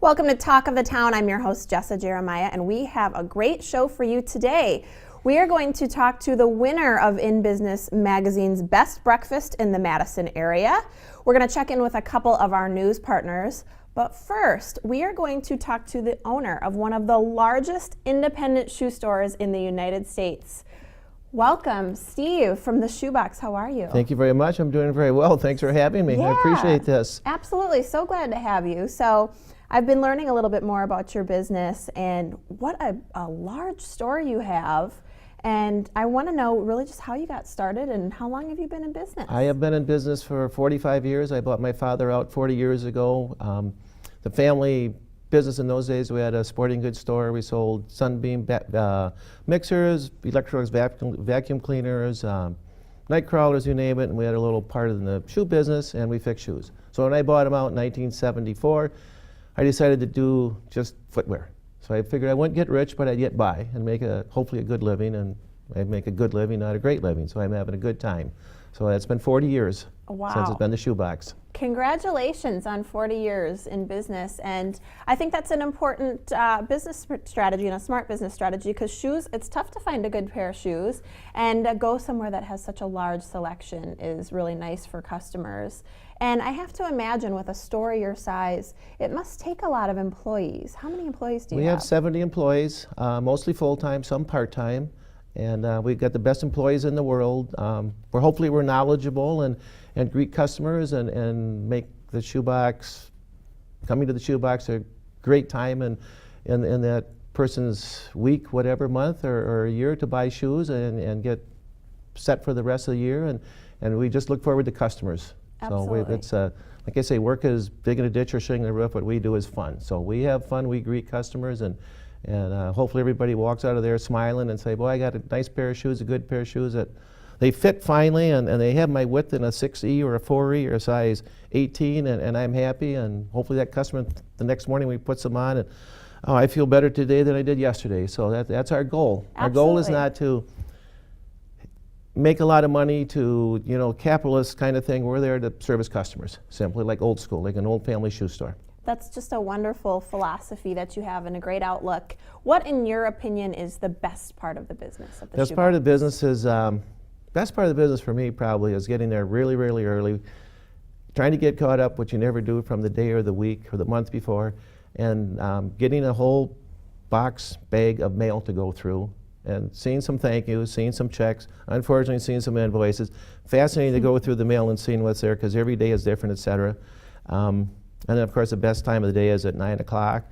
Welcome to Talk of the Town. I'm your host, Jessa Jeremiah, and we have a great show for you today. We are going to talk to the winner of In Business Magazine's Best Breakfast in the Madison area. We're going to check in with a couple of our news partners. But first, we are going to talk to the owner of one of the largest independent shoe stores in the United States. Welcome, Steve from the Shoebox. How are you? Thank you very much. I'm doing very well. Thanks for having me. Yeah, I appreciate this. Absolutely. So glad to have you. So I've been learning a little bit more about your business and what a large store you have. And I want to know really just how you got started and how long have you been in business? I have been in business for 45 years. I bought my father out 40 years ago. The family business in those days, we had a sporting goods store. We sold Sunbeam mixers, Electrolux vacuum cleaners, night crawlers, you name it. And we had a little part in the shoe business, and we fixed shoes. So when I bought him out in 1974, I decided to do just footwear. So I figured I wouldn't get rich, but I'd get by and make hopefully a good living, and I'd make a good living, not a great living. So I'm having a good time. So it's been 40 years since it's been the Shoebox. Congratulations on 40 years in business, and I think that's an important business strategy and a smart business strategy, because shoes, it's tough to find a good pair of shoes, and go somewhere that has such a large selection is really nice for customers. And I have to imagine with a store your size, it must take a lot of employees. How many employees do you have? We have 70 employees, mostly full-time, some part-time. And we've got the best employees in the world. Hopefully we're knowledgeable and greet customers and make the Shoebox, coming to the Shoebox, a great time in that person's week, whatever, month or a year to buy shoes and get set for the rest of the year. And we just look forward to customers. Absolutely. So like I say, work is digging a ditch or shingling a roof. What we do is fun. So we have fun, we greet customers, and hopefully everybody walks out of there smiling and say, boy, I got a nice pair of shoes, a good pair of shoes that they fit finally, and they have my width in a 6E or a 4E or a size 18, and I'm happy. And hopefully that customer, the next morning we put them on, and oh, I feel better today than I did yesterday. So that's our goal. Absolutely. Our goal is not to make a lot of money to, capitalist kind of thing. We're there to service customers, simply like old school, like an old family shoe store. That's just a wonderful philosophy that you have and a great outlook. What, in your opinion, is the best part of the business of the Best part of the business is, best part of the business for me probably is getting there really, really early, trying to get caught up, which you never do, from the day or the week or the month before, and getting a whole bag of mail to go through, and seeing some thank yous, seeing some checks, unfortunately seeing some invoices. Fascinating to go through the mail and seeing what's there, because every day is different, et cetera. And then, of course, the best time of the day is at 9 o'clock.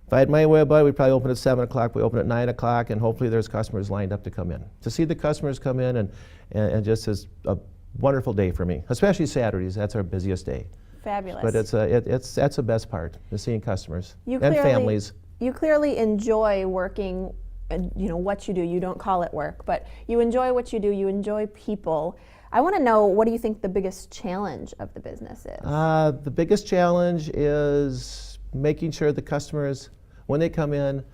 If I had my way about it, we'd probably open at 7 o'clock. We open at 9 o'clock, and hopefully there's customers lined up to come in. To see the customers come in and just is a wonderful day for me, especially Saturdays. That's our busiest day. Fabulous. But that's the best part, is seeing customers and families. You clearly enjoy working, what you do. You don't call it work, but you enjoy what you do. You enjoy people. I want to know, what do you think the biggest challenge of the business is? The biggest challenge is making sure the customers, when they come in,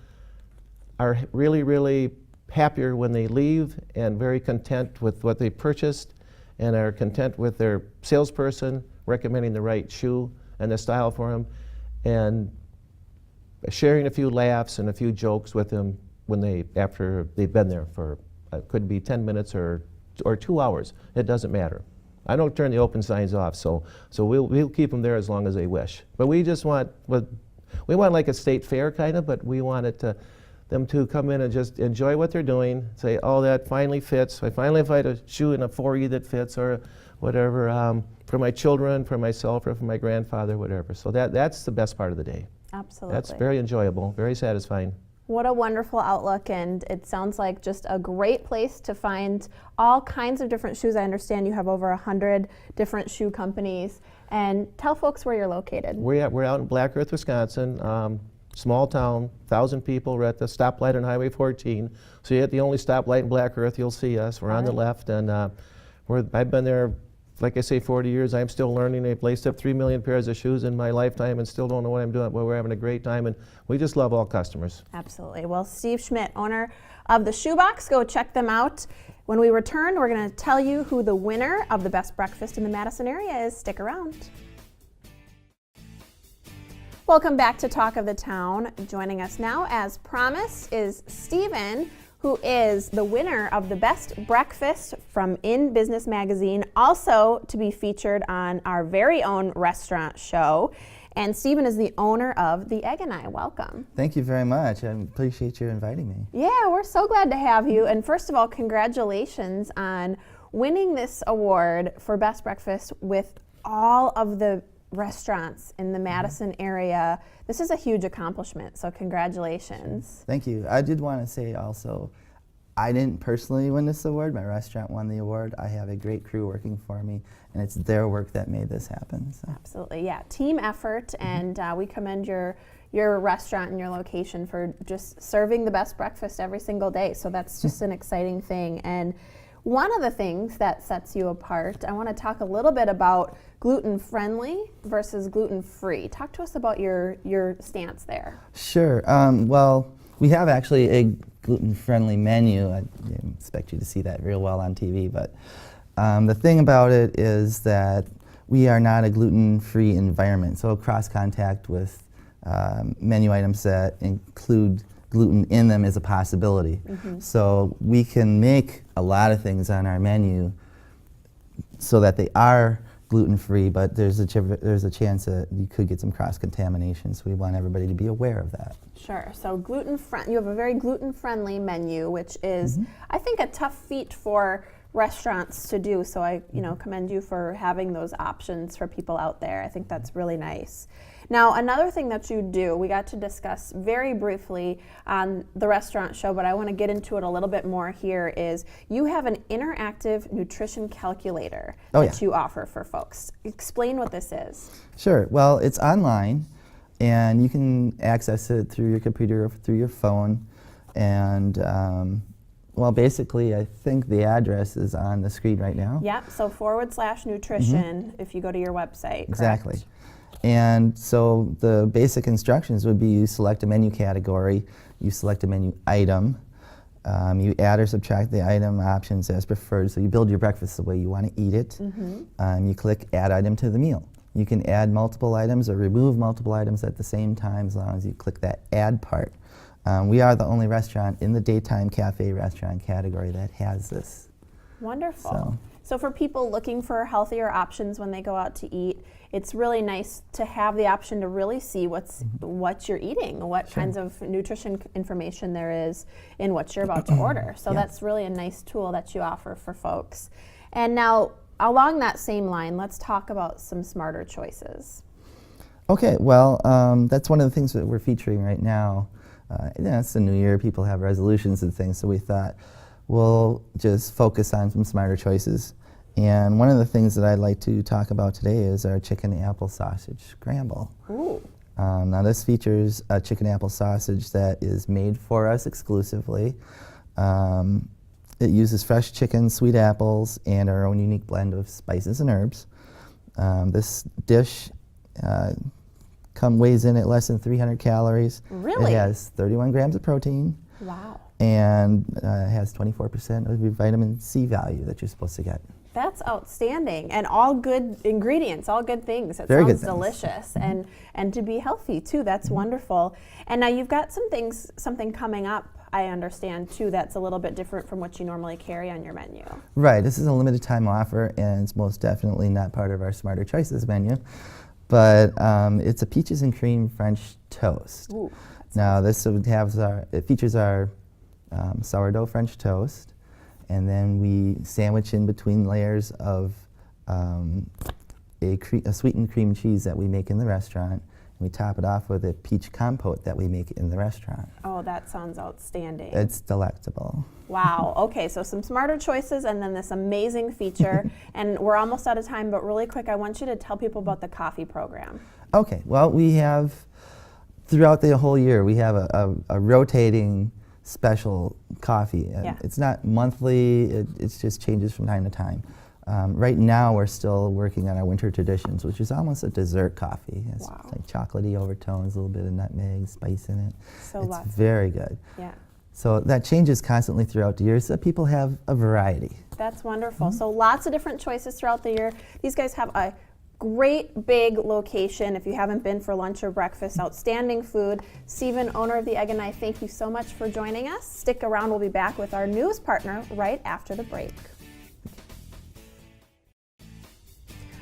are really, really happier when they leave and very content with what they purchased and are content with their salesperson recommending the right shoe and the style for them, and sharing a few laughs and a few jokes with them after they've been there for, could be 10 minutes or 2 hours. It doesn't matter. I don't turn the open signs off, so we'll keep them there as long as they wish. But we just want, we want like a state fair kind of, but we want them to come in and just enjoy what they're doing, say, oh, that finally fits. I finally find a shoe in a 4E that fits, or whatever, for my children, for myself, or for my grandfather, whatever. So that's the best part of the day. Absolutely. That's very enjoyable, very satisfying. What a wonderful outlook, and it sounds like just a great place to find all kinds of different shoes. I understand you have over 100 different shoe companies. And tell folks where you're located. We're out in Black Earth, Wisconsin. Small town, 1,000 people. We're at the stoplight on Highway 14. So you're at the only stoplight in Black Earth, you'll see us. We're on the left, and I've been there, like I say, 40 years. I'm still learning. I've laced up 3 million pairs of shoes in my lifetime and still don't know what I'm doing, but we're having a great time, and we just love all customers. Absolutely. Well, Steve Schmitt, owner of the Shoebox, go check them out. When we return, we're going to tell you who the winner of the Best Breakfast in the Madison area is. Stick around. Welcome back to Talk of the Town. Joining us now, as promised, is Stephen, who is the winner of the Best Breakfast from In Business Magazine, also to be featured on our very own restaurant show. And Stephen is the owner of The Egg and I. Welcome. Thank you very much. I appreciate you inviting me. Yeah, we're so glad to have you. And first of all, congratulations on winning this award for Best Breakfast with all of the restaurants in the Madison area. This is a huge accomplishment, so congratulations. Thank you. I did want to say also, I didn't personally win this award. My restaurant won the award. I have a great crew working for me, and it's their work that made this happen. So. Absolutely, yeah. Team effort, and we commend your restaurant and your location for just serving the best breakfast every single day. So that's just an exciting thing. And one of the things that sets you apart, I want to talk a little bit about gluten-friendly versus gluten-free. Talk to us about your stance there. Sure. Well, we have actually a gluten-friendly menu. I didn't expect you to see that real well on TV, but the thing about it is that we are not a gluten-free environment. So cross-contact with menu items that include gluten in them is a possibility. So we can make a lot of things on our menu so that they are gluten-free, but there's a chance that you could get some cross-contamination, so we want everybody to be aware of that. Sure. So you have a very gluten-friendly menu, which is, I think, a tough feat for restaurants to do. So I, commend you for having those options for people out there. I think that's really nice. Now, another thing that you do, we got to discuss very briefly on the restaurant show, but I want to get into it a little bit more here, is you have an interactive nutrition calculator that you offer for folks. Explain what this is. Sure. Well, it's online, and you can access it through your computer or through your phone. And, well, basically, I think the address is on the screen right now. Yep, so /nutrition if you go to your website. Exactly. Correct? And so the basic instructions would be you select a menu category, you select a menu item, you add or subtract the item options as preferred, so you build your breakfast the way you want to eat it. You click Add Item to the meal. You can add multiple items or remove multiple items at the same time as long as you click that Add part. We are the only restaurant in the daytime cafe restaurant category that has this. Wonderful. So for people looking for healthier options when they go out to eat, it's really nice to have the option to really see what you're eating, what kinds of nutrition information there is in what you're about to order. So that's really a nice tool that you offer for folks. And now, along that same line, let's talk about some smarter choices. Okay, well, that's one of the things that we're featuring right now. It's the new year, people have resolutions and things, so we thought we'll just focus on some smarter choices. And one of the things that I'd like to talk about today is our chicken apple sausage scramble. Ooh. Now this features a chicken apple sausage that is made for us exclusively. It uses fresh chicken, sweet apples, and our own unique blend of spices and herbs. This dish weighs in at less than 300 calories. Really? It has 31 grams of protein. Wow. And has 24% of your vitamin C value that you're supposed to get. That's outstanding, and all good ingredients, all good things. It Very sounds good things. Delicious, and to be healthy too. That's wonderful. And now you've got something coming up, I understand too, that's a little bit different from what you normally carry on your menu. Right. This is a limited time offer, and it's most definitely not part of our Smarter Choices menu. But it's a peaches and cream French toast. Ooh, now this it features our sourdough French toast. And then we sandwich in between layers of a sweetened cream cheese that we make in the restaurant. And we top it off with a peach compote that we make in the restaurant. Oh, that sounds outstanding. It's delectable. Wow. Okay, so some smarter choices and then this amazing feature. And we're almost out of time, but really quick, I want you to tell people about the coffee program. Okay, well, we have, throughout the whole year, we have a rotating special coffee. It's not monthly, it just changes from time to time. Right now we're still working on our winter traditions, which is almost a dessert coffee. It's like chocolatey overtones, a little bit of nutmeg, spice in it. So it's very good. Yeah. So that changes constantly throughout the year so that people have a variety. That's wonderful. So lots of different choices throughout the year. These guys have a Great big location. If you haven't been for lunch or breakfast, outstanding food. Stephen, owner of the Egg and I, thank you so much for joining us. Stick around. We'll be back with our news partner right after the break.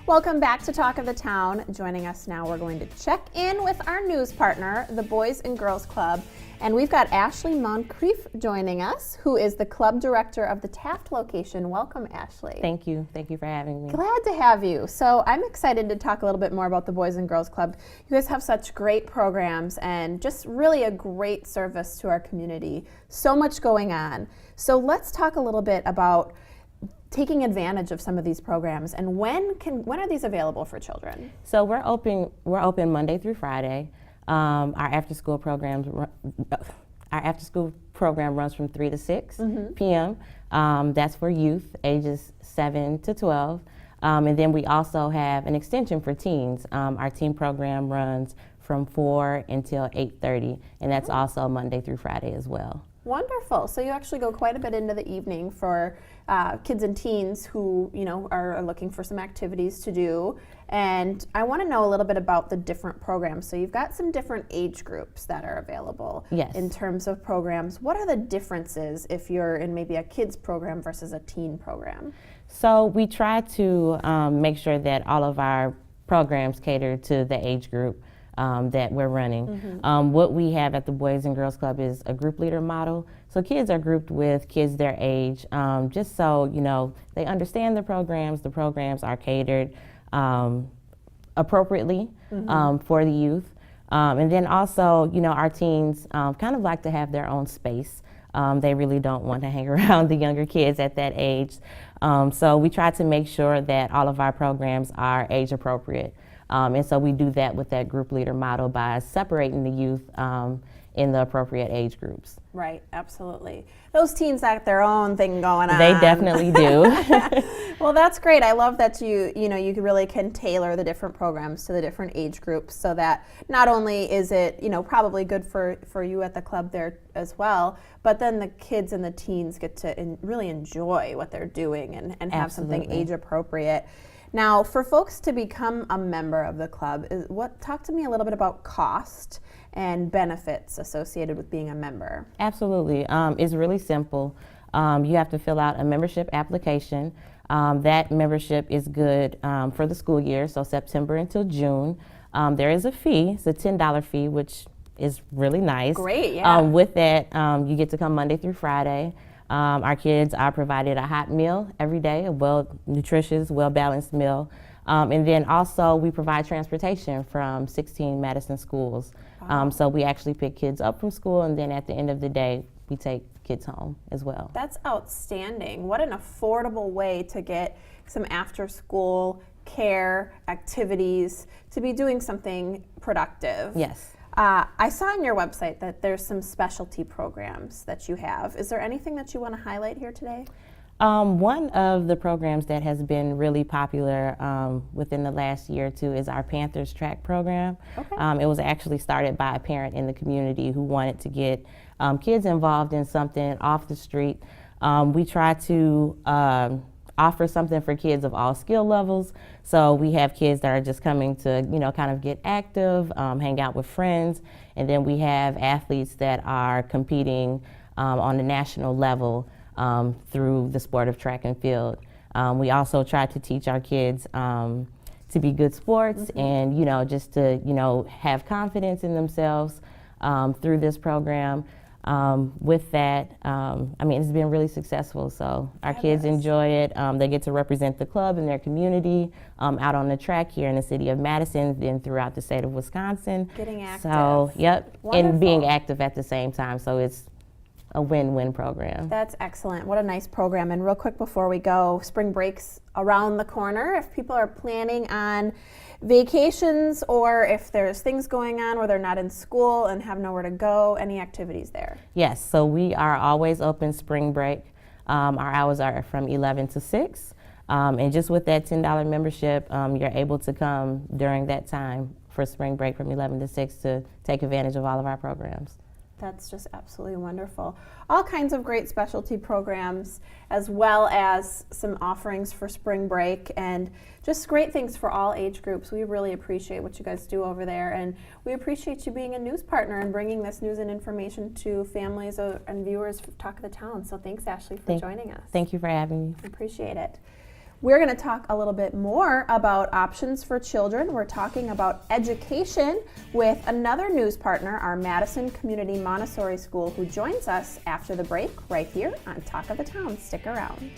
Welcome back to Talk of the Town. Joining us now, we're going to check in with our news partner, the Boys and Girls Club. And we've got Ashely Moncrief joining us, who is the club director of the Taft location. Welcome, Ashely. Thank you. Thank you for having me. Glad to have you. So I'm excited to talk a little bit more about the Boys and Girls Club. You guys have such great programs and just really a great service to our community. So much going on. So let's talk a little bit about taking advantage of some of these programs, and when are these available for children? So we're open Monday through Friday. Our after school program runs from 3 to 6 p.m. That's for youth ages 7 to 12. And then we also have an extension for teens. Our teen program runs from 4 until 8:30, and that's also Monday through Friday as well. Wonderful. So you actually go quite a bit into the evening for kids and teens who, are looking for some activities to do. And I want to know a little bit about the different programs. So you've got some different age groups that are available. Yes. In terms of programs. What are the differences if you're in maybe a kids program versus a teen program? So we try to make sure that all of our programs cater to the age group that we're running. What we have at the Boys and Girls Club is a group leader model. So kids are grouped with kids their age, just so they understand the programs. The programs are catered appropriately for the youth. And then also, our teens kind of like to have their own space. They really don't want to hang around the younger kids at that age. So we try to make sure that all of our programs are age appropriate. And so we do that with that group leader model by separating the youth in the appropriate age groups. Right, absolutely. Those teens have their own thing going on. They definitely do. Well, that's great. I love that you really can tailor the different programs to the different age groups so that not only is it, probably good for you at the club there as well, but then the kids and the teens get to really enjoy what they're doing and have something age appropriate. Now, for folks to become a member of the club, talk to me a little bit about cost and benefits associated with being a member. Absolutely. It's really simple. You have to fill out a membership application. That membership is good for the school year, so September until June. There is a fee. It's a $10 fee, which is really nice. Great, yeah. With that, you get to come Monday through Friday. Our kids are provided a hot meal every day, a well-nutritious, well-balanced meal. And then also we provide transportation from 16 Madison schools. Wow. So we actually pick kids up from school, and then at the end of the day, we take kids home as well. That's outstanding. What an affordable way to get some after-school care, activities, to be doing something productive. Yes. I saw on your website that there's some specialty programs that you have. Is there anything that you want to highlight here today? One of the programs that has been really popular within the last year or two is our Panthers track program. Okay. It was actually started by a parent in the community who wanted to get kids involved in something off the street. We try to offer something for kids of all skill levels. So we have kids that are just coming to, kind of get active, hang out with friends. And then we have athletes that are competing on the national level through the sport of track and field. We also try to teach our kids to be good sports and, just to, have confidence in themselves through this program. With that, it's been really successful. So our kids enjoy it. They get to represent the club in their community, out on the track here in the city of Madison, then throughout the state of Wisconsin. Getting active. So, yep, Wonderful. And being active at the same time. So it's a win-win program. That's excellent. What a nice program. And real quick before we go, spring break's around the corner. If people are planning on vacations or if there's things going on where they're not in school and have nowhere to go, any activities there? Yes, so we are always open spring break. Our hours are from 11 to 6. And just with that $10 membership, you're able to come during that time for spring break from 11 to 6 to take advantage of all of our programs. That's just absolutely wonderful. All kinds of great specialty programs, as well as some offerings for spring break, and just great things for all age groups. We really appreciate what you guys do over there, and we appreciate you being a news partner and bringing this news and information to families and viewers of Talk of the Town. So thanks, Ashely, for joining us. Thank you for having me. Appreciate it. We're going to talk a little bit more about options for children. We're talking about education with another news partner, our Madison Community Montessori School, who joins us after the break right here on Talk of the Town. Stick around.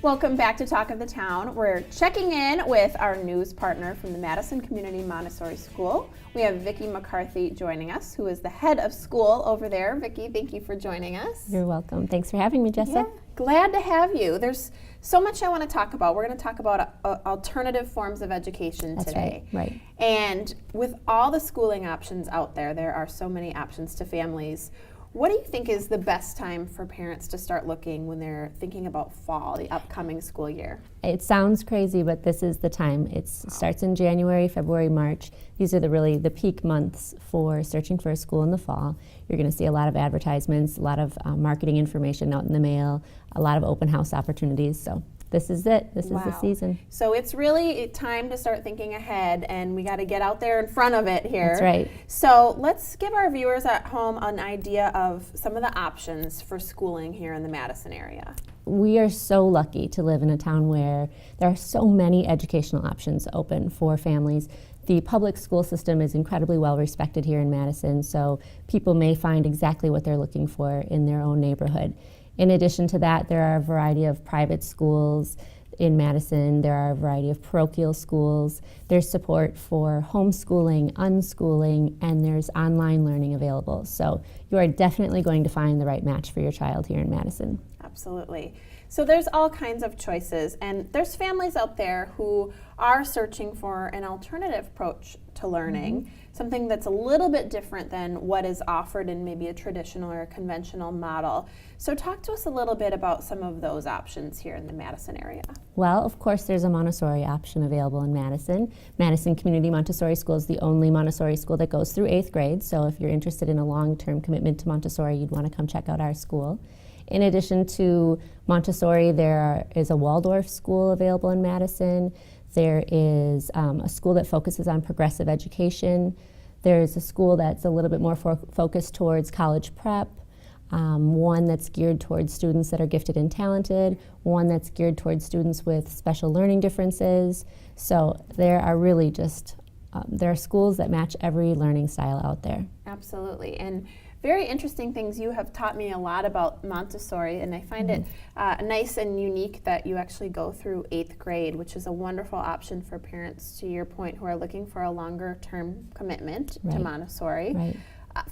Welcome back to Talk of the Town. We're checking in with our news partner from the Madison Community Montessori School. We have Vicki McCarthy joining us, who is the head of school over there. Vicki, thank you for joining us. You're welcome. Thanks for having me, Jessa. Yeah, glad to have you. There's so much I want to talk about. We're going to talk about alternative forms of education today. Right. And with all the schooling options out there, there are so many options to families. What do you think is the best time for parents to start looking when they're thinking about fall, the upcoming school year? It sounds crazy, but this is the time. It starts in January, February, March. These are the peak months for searching for a school in the fall. You're going to see a lot of advertisements, a lot of marketing information out in the mail, a lot of open house opportunities. So this is it. This is the season. So it's really time to start thinking ahead, and we got to get out there in front of it here. That's right. So let's give our viewers at home an idea of some of the options for schooling here in the Madison area. We are so lucky to live in a town where there are so many educational options open for families. The public school system is incredibly well respected here in Madison, so people may find exactly what they're looking for in their own neighborhood. In addition to that, there are a variety of private schools in Madison. There are a variety of parochial schools. There's support for homeschooling, unschooling, and there's online learning available. So you are definitely going to find the right match for your child here in Madison. Absolutely. So there's all kinds of choices, and there's families out there who are searching for an alternative approach to learning, something that's a little bit different than what is offered in maybe a traditional or a conventional model. So talk to us a little bit about some of those options here in the Madison area. Well, of course, there's a Montessori option available in Madison. Madison Community Montessori School is the only Montessori school that goes through 8th grade, so if you're interested in a long-term commitment to Montessori, you'd want to come check out our school. In addition to Montessori, there is a Waldorf school available in Madison. There is a school that focuses on progressive education. There's a school that's a little bit more focused towards college prep, one that's geared towards students that are gifted and talented, one that's geared towards students with special learning differences. So there are really there are schools that match every learning style out there. Absolutely. And very interesting things. You have taught me a lot about Montessori, and I find it nice and unique that you actually go through 8th grade, which is a wonderful option for parents, to your point, who are looking for a longer term commitment to Montessori. Right.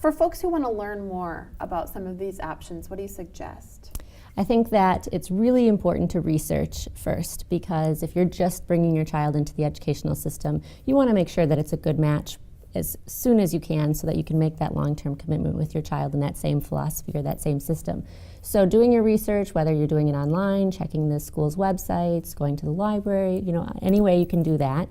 For folks who want to learn more about some of these options, what do you suggest? I think that it's really important to research first, because if you're just bringing your child into the educational system, you want to make sure that it's a good match as soon as you can so that you can make that long-term commitment with your child in that same philosophy or that same system. So doing your research, whether you're doing it online, checking the school's websites, going to the library, any way you can do that.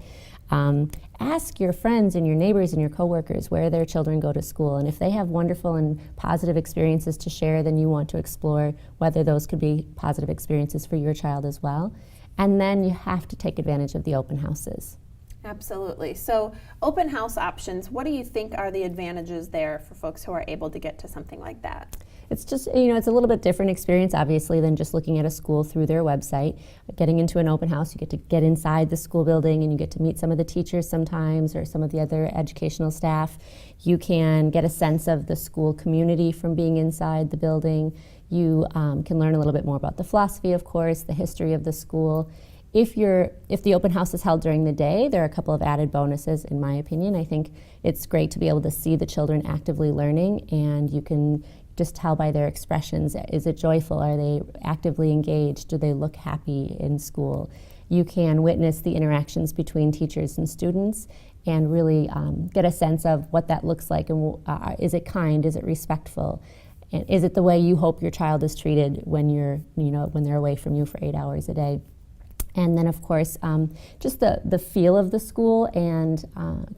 Ask your friends and your neighbors and your coworkers where their children go to school, and if they have wonderful and positive experiences to share, then you want to explore whether those could be positive experiences for your child as well. And then you have to take advantage of the open houses. Absolutely. So open house options, what do you think are the advantages there for folks who are able to get to something like that? It's just, it's a little bit different experience, obviously, than just looking at a school through their website. Getting into an open house, you get to get inside the school building and you get to meet some of the teachers sometimes or some of the other educational staff. You can get a sense of the school community from being inside the building. You can learn a little bit more about the philosophy, of course, the history of the school. If the open house is held during the day, there are a couple of added bonuses, in my opinion. I think it's great to be able to see the children actively learning, and you can just tell by their expressions. Is it joyful? Are they actively engaged? Do they look happy in school? You can witness the interactions between teachers and students and really get a sense of what that looks like. And is it kind? Is it respectful? And is it the way you hope your child is treated when when they're away from you for 8 hours a day? And then, of course, just the feel of the school, and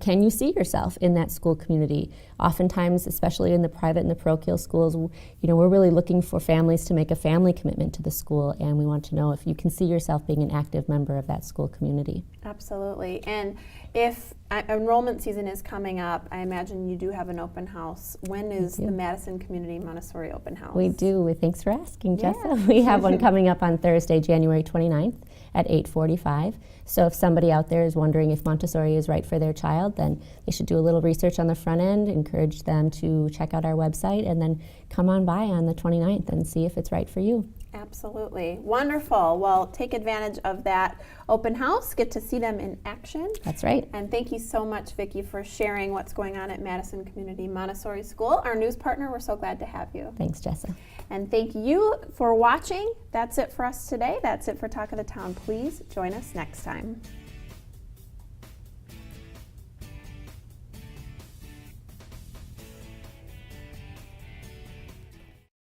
can you see yourself in that school community? Oftentimes, especially in the private and the parochial schools, we're really looking for families to make a family commitment to the school, and we want to know if you can see yourself being an active member of that school community. Absolutely. And if enrollment season is coming up, I imagine you do have an open house. When is the Madison Community Montessori Open House? We do. Thanks for asking, Jessa. We have one coming up on Thursday, January 29th at 8:45. So if somebody out there is wondering if Montessori is right for their child, then they should do a little research on the front end, encourage them to check out our website, and then come on by on the 29th and see if it's right for you. Absolutely. Wonderful. Well, take advantage of that open house. Get to see them in action. That's right. And thank you so much, Vicki, for sharing what's going on at Madison Community Montessori School. Our news partner, we're so glad to have you. Thanks, Jessa. And thank you for watching. That's it for us today. That's it for Talk of the Town. Please join us next time.